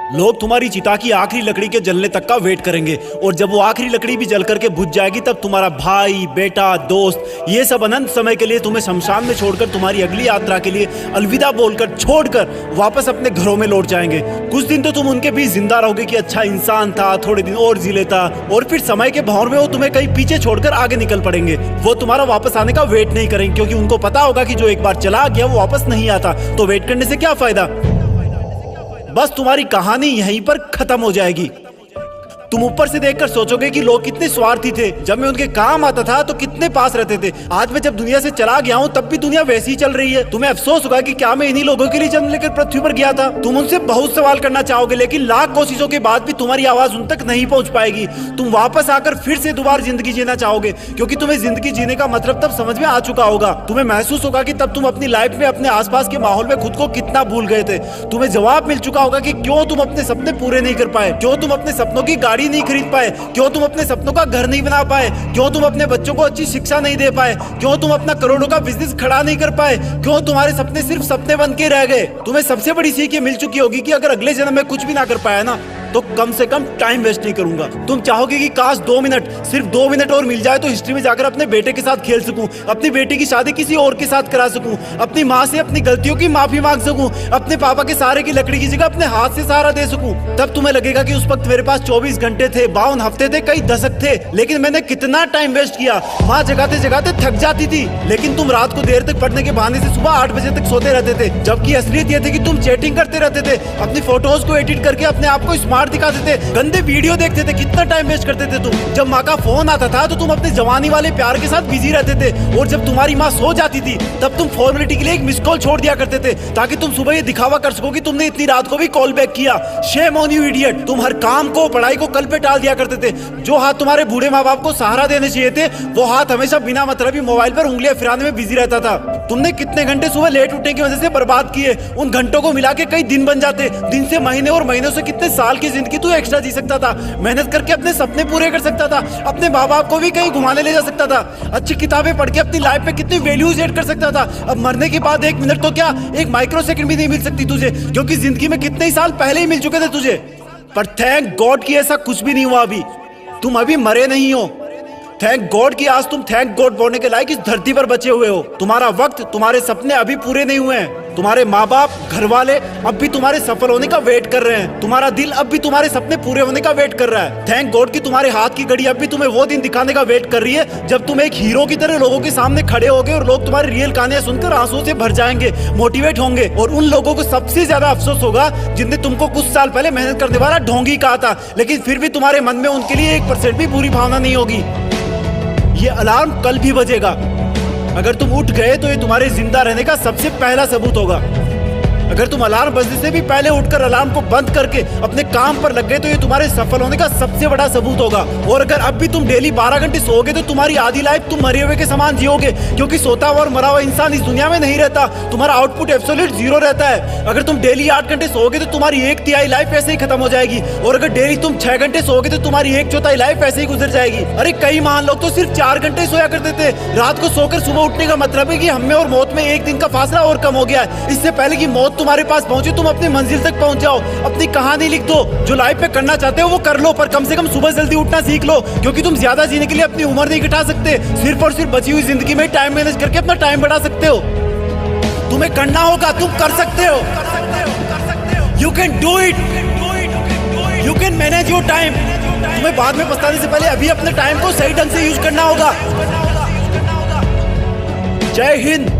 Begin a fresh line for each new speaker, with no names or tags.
लोग तुम्हारी चिता की आखिरी लकड़ी के जलने तक का वेट करेंगे और जब वो आखिरी लकड़ी भी जल करके बुझ जाएगी तब तुम्हारा भाई, बेटा, दोस्त ये सब अनंत समय के लिए तुम्हें शमशान में छोड़कर तुम्हारी अगली यात्रा के लिए अलविदा बोलकर छोड़कर वापस अपने घरों में लौट जाएंगे। कुछ दिन तो तुम उनके बीच जिंदा रहोगे कि अच्छा इंसान था, थोड़े दिन और जी लेता, और फिर समय के भंवर में वो तुम्हें कहीं पीछे छोड़कर आगे निकल पड़ेंगे। वो तुम्हारा वापस आने का वेट नहीं करेंगे क्योंकि उनको पता होगा कि जो एक बार चला गया वो वापस नहीं आता, तो वेट करने से क्या फायदा। बस तुम्हारी कहानी यहीं पर खत्म हो जाएगी। तुम ऊपर से देखकर सोचोगे कि लोग कितने स्वार्थी थे, जब मैं उनके काम आता था तो कितने पास रहते थे। आज मैं जब दुनिया से चला गया हूँ तब भी दुनिया वैसी ही चल रही है। तुम्हें अफसोस होगा कि क्या मैं इन्हीं लोगों के लिए जन्म लेकर पृथ्वी पर गया था। तुम उनसे बहुत सवाल करना चाहोगे लेकिन लाख कोशिशों के बाद भी तुम्हारी आवाज उन तक नहीं पहुंच पाएगी। तुम वापस आकर फिर से दोबारा जिंदगी जीना चाहोगे क्योंकि तुम्हें जिंदगी जीने का मतलब तब समझ में आ चुका होगा। तुम्हें महसूस होगा कि तब तुम अपनी लाइफ में अपने आसपास के माहौल में खुद को कितना भूल गए थे। तुम्हें जवाब मिल चुका होगा कि क्यों तुम अपने सपने पूरे नहीं कर पाए, क्यों तुम अपने सपनों की गाड़ी नहीं खरीद पाए, क्यों तुम अपने सपनों का घर नहीं बना पाए, क्यों तुम अपने बच्चों को अच्छी शिक्षा नहीं दे पाए, क्यों तुम अपना करोड़ों का बिजनेस खड़ा नहीं कर पाए, क्यों तुम्हारे सपने सिर्फ सपने बन के रह गए। तुम्हें सबसे बड़ी सीख ये मिल चुकी होगी कि अगर अगले जन्म में कुछ भी ना कर पाया ना तो कम से कम टाइम वेस्ट नहीं करूंगा। तुम चाहोगे कि काश 2 मिनट, सिर्फ 2 मिनट और मिल जाए तो हिस्ट्री में जाकर अपने बेटे के साथ खेल सकूं, अपनी बेटी की शादी किसी और के साथ करा सकूं, अपनी माँ से अपनी गलतियों की माफी मांग सकूं, अपने पापा के सहारे की लकड़ी की जगह अपने हाथ से सहारा दे सकूं। तब तुम्हें लगेगा कि उस वक्त मेरे पास 24 घंटे थे, 52 हफ्ते थे, कई दशक थे, लेकिन मैंने कितना टाइम वेस्ट किया। माँ जगाते जगाते थक जाती थी लेकिन तुम रात को देर तक पढ़ने के बहाने से सुबह 8 बजे तक सोते रहते थे, जबकि असलियत ये थी कि तुम चैटिंग करते रहते थे, अपनी फोटोज को एडिट करके अपने आप को स्मार्ट दिखाते थे, गंदे वीडियो देखते थे। कितना टाइम वेस्ट करते थे तुम। जब माँ का फोन आता था तो तुम अपने जवानी वाले प्यार के साथ बिजी रहते थे और जब तुम्हारी माँ सो जाती थी तब तुम फॉर्मेलिटी के लिए एक मिस कॉल छोड़ दिया करते थे ताकि तुम सुबह ये दिखावा कर सको कि तुमने इतनी रात को भी कॉल बैक किया। Shame on you idiot. तुम हर काम को, पढ़ाई को कल पे टाल दिया करते थे। जो हाथ तुम्हारे बूढ़े माँ बाप को सहारा देने चाहिए थे वो हाथ हमेशा बिना मतलब ही मोबाइल पर उंगलियां फिराने में बिजी रहता था। तुमने कितने घंटे सुबह लेट उठने की वजह से बर्बाद किए। उन घंटों को मिला के कई दिन बन जाते। दिन से महीने और महीनों से कितने साल की जिंदगी तू एक्स्ट्रा जी सकता था। मेहनत करके अपने सपने पूरे कर सकता था, अपने माँ बाप को भी कहीं घुमाने ले जा सकता था, अच्छी किताबें पढ़ के अपनी लाइफ में कितनी वैल्यूज ऐड कर सकता था। अब मरने के बाद 1 मिनट तो क्या, 1 माइक्रो सेकंड भी नहीं मिल सकती तुझे, क्योंकि जिंदगी में कितने ही साल पहले ही मिल चुके थे तुझे। पर थैंक गॉड कि ऐसा कुछ भी नहीं हुआ। अभी तुम अभी मरे नहीं हो। थैंक गॉड कि आज तुम थैंक गॉड बोलने के लायक इस धरती पर बचे हुए हो। तुम्हारा वक्त, तुम्हारे सपने अभी पूरे नहीं हुए हैं। तुम्हारे माँ बाप, घर वाले अब भी तुम्हारे सफल होने का वेट कर रहे हैं। तुम्हारा दिल अब भी तुम्हारे सपने पूरे होने का वेट कर रहा है। थैंक गॉड कि तुम्हारे हाथ की घड़ी अब भी तुम्हें वो दिन दिखाने का वेट कर रही है जब तुम एक हीरो की तरह लोगों के सामने खड़े होगे और लोग तुम्हारी रियल कहानियां सुनकर आंसुओं से भर जाएंगे, मोटिवेट होंगे। और उन लोगों को सबसे ज्यादा अफसोस होगा जिनने तुमको कुछ साल पहले मेहनत करने वाला ढोंगी कहा था, लेकिन फिर भी तुम्हारे मन में उनके लिए 1% भी बुरी भावना नहीं होगी। ये अलार्म कल भी बजेगा। अगर तुम उठ गए तो ये तुम्हारे जिंदा रहने का सबसे पहला सबूत होगा। अगर तुम अलार्म बजने से भी पहले उठकर अलार्म को बंद करके अपने काम पर लग गए तो ये तुम्हारे सफल होने का सबसे बड़ा सबूत होगा। और अगर अब भी तुम डेली 12 घंटे सोओगे तो तुम्हारी आधी लाइफ तुम मरे हुए के समान जियोगे, क्योंकि सोता हुआ और मरा हुआ इंसान इस दुनिया में नहीं रहता। तुम्हारा आउटपुट एब्सोल्यूट 0 रहता है। अगर तुम डेली 8 घंटे सोओगे तो तुम्हारी 1/3 लाइफ ऐसे ही खत्म हो जाएगी, और अगर डेली तुम 6 घंटे सोओगे तो तुम्हारी 1/4 लाइफ ऐसे ही गुजर जाएगी। अरे कई महान लोग तो सिर्फ 4 घंटे सोया करते थे। रात को सोकर सुबह उठने का मतलब है कि हमें और मौत में 1 दिन का फासला और कम हो गया है। इससे पहले कि मौत तुम्हारे पास पहुंचे तुम अपनी मंजिल तक पहुंच जाओ। अपनी कहानी लिख दो। जो लाइफ में करना चाहते हो वो कर लो, पर कम से कम सुबह जल्दी उठना सीख लो, क्योंकि तुम ज्यादा जीने के लिए अपनी उम्र नहीं घटा सकते। सिर्फ और सिर्फ बची हुई जिंदगी में टाइम मैनेज करके अपना टाइम बढ़ा सकते हो। तुम्हें करना होगा, तुम कर सकते हो। You can do it, you can manage your time. तुम्हें बाद में पछताने से पहले अभी अपने टाइम को सही ढंग से यूज करना होगा। जय हिंद।